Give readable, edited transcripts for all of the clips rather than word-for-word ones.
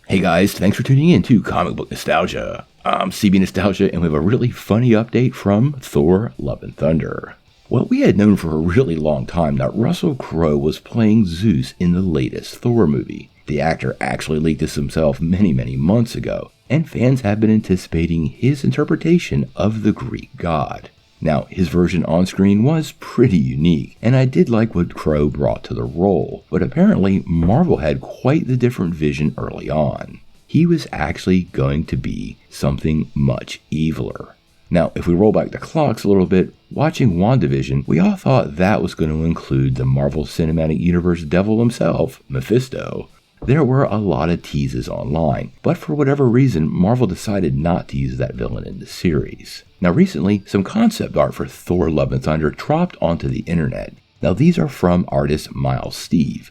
Hey guys, thanks for tuning in to Comic Book Nostalgia. I'm CB Nostalgia, and we have a really funny update from Thor: Love and Thunder. Well, we had known for a really long time that Russell Crowe was playing Zeus in the latest Thor movie. The actor actually leaked this himself many months ago, and fans have been anticipating his interpretation of the Greek god. Now, his version on screen was pretty unique, and I did like what Crowe brought to the role, but apparently Marvel had quite the different vision early on. He was actually going to be something much eviler. Now, if we roll back the clocks a little bit, watching WandaVision, we all thought that was going to include the Marvel Cinematic Universe devil himself, Mephisto. There were a lot of teases online, but for whatever reason, Marvel decided not to use that villain in the series. Now recently, some concept art for Thor: Love and Thunder dropped onto the internet. Now these are from artist Miles Steve,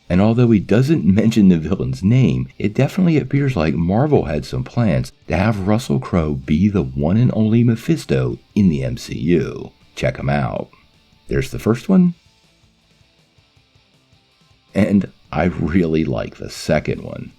and although he doesn't mention the villain's name, it definitely appears like Marvel had some plans to have Russell Crowe be the one and only Mephisto in the MCU. Check them out. There's the first one, and I really like the second one.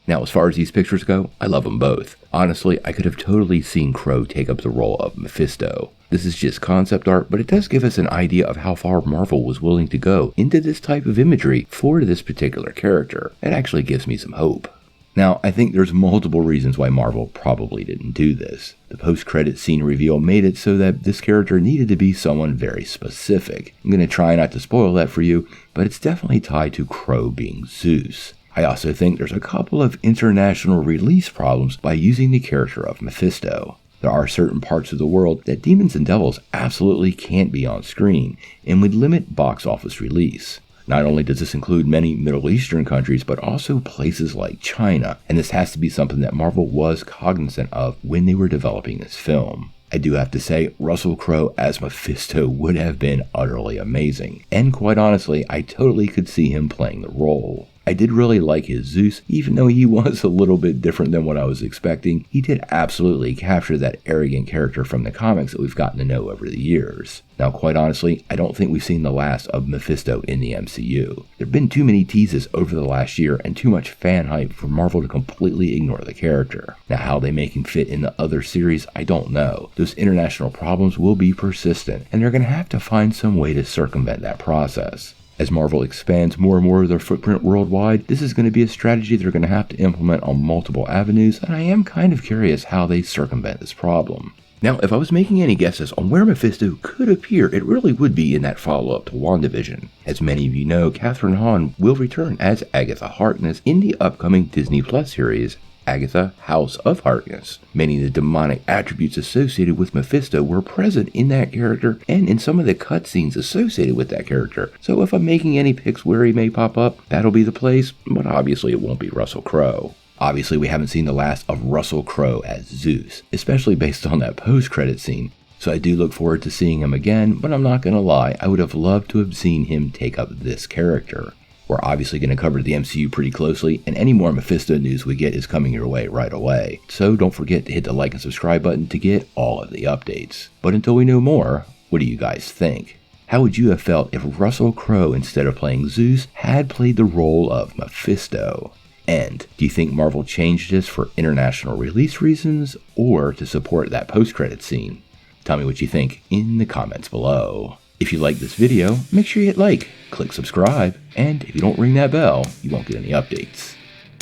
Now, as far as these pictures go, I love them both. Honestly, I could have totally seen Crowe take up the role of Mephisto. This is just concept art, but it does give us an idea of how far Marvel was willing to go into this type of imagery for this particular character. It actually gives me some hope. Now, I think there's multiple reasons why Marvel probably didn't do this. The post-credit scene reveal made it so that this character needed to be someone very specific. I'm going to try not to spoil that for you, but it's definitely tied to Crowe being Zeus. I also think there's a couple of international release problems by using the character of Mephisto. There are certain parts of the world that demons and devils absolutely can't be on screen and would limit box office release. Not only does this include many Middle Eastern countries, but also places like China, and this has to be something that Marvel was cognizant of when they were developing this film. I do have to say, Russell Crowe as Mephisto would have been utterly amazing, and quite honestly, I totally could see him playing the role. I did really like his Zeus, even though he was a little bit different than what I was expecting. He did absolutely capture that arrogant character from the comics that we've gotten to know over the years. Now, quite honestly, I don't think we've seen the last of Mephisto in the MCU. There have been too many teases over the last year and too much fan hype for Marvel to completely ignore the character. Now, how they make him fit in the other series, I don't know. Those international problems will be persistent, and they're going to have to find some way to circumvent that process. As Marvel expands more and more of their footprint worldwide, this is going to be a strategy they're going to have to implement on multiple avenues, and I am kind of curious how they circumvent this problem. Now, if I was making any guesses on where Mephisto could appear, it really would be in that follow-up to WandaVision. As many of you know, Kathryn Hahn will return as Agatha Harkness in the upcoming Disney Plus series, Agatha: House of Harkness. Many of the demonic attributes associated with Mephisto were present in that character and in some of the cutscenes associated with that character. So if I'm making any picks where he may pop up, that'll be the place, but obviously it won't be Russell Crowe. Obviously we haven't seen the last of Russell Crowe as Zeus, especially based on that post-credit scene. So I do look forward to seeing him again, but I'm not gonna lie, I would have loved to have seen him take up this character. We're obviously going to cover the MCU pretty closely, and any more Mephisto news we get is coming your way right away. So don't forget to hit the like and subscribe button to get all of the updates. But until we know more, what do you guys think? How would you have felt if Russell Crowe, instead of playing Zeus, had played the role of Mephisto? And do you think Marvel changed this for international release reasons or to support that post-credit scene? Tell me what you think in the comments below. If you like this video, make sure you hit like, click subscribe, and if you don't ring that bell, you won't get any updates.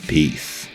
Peace.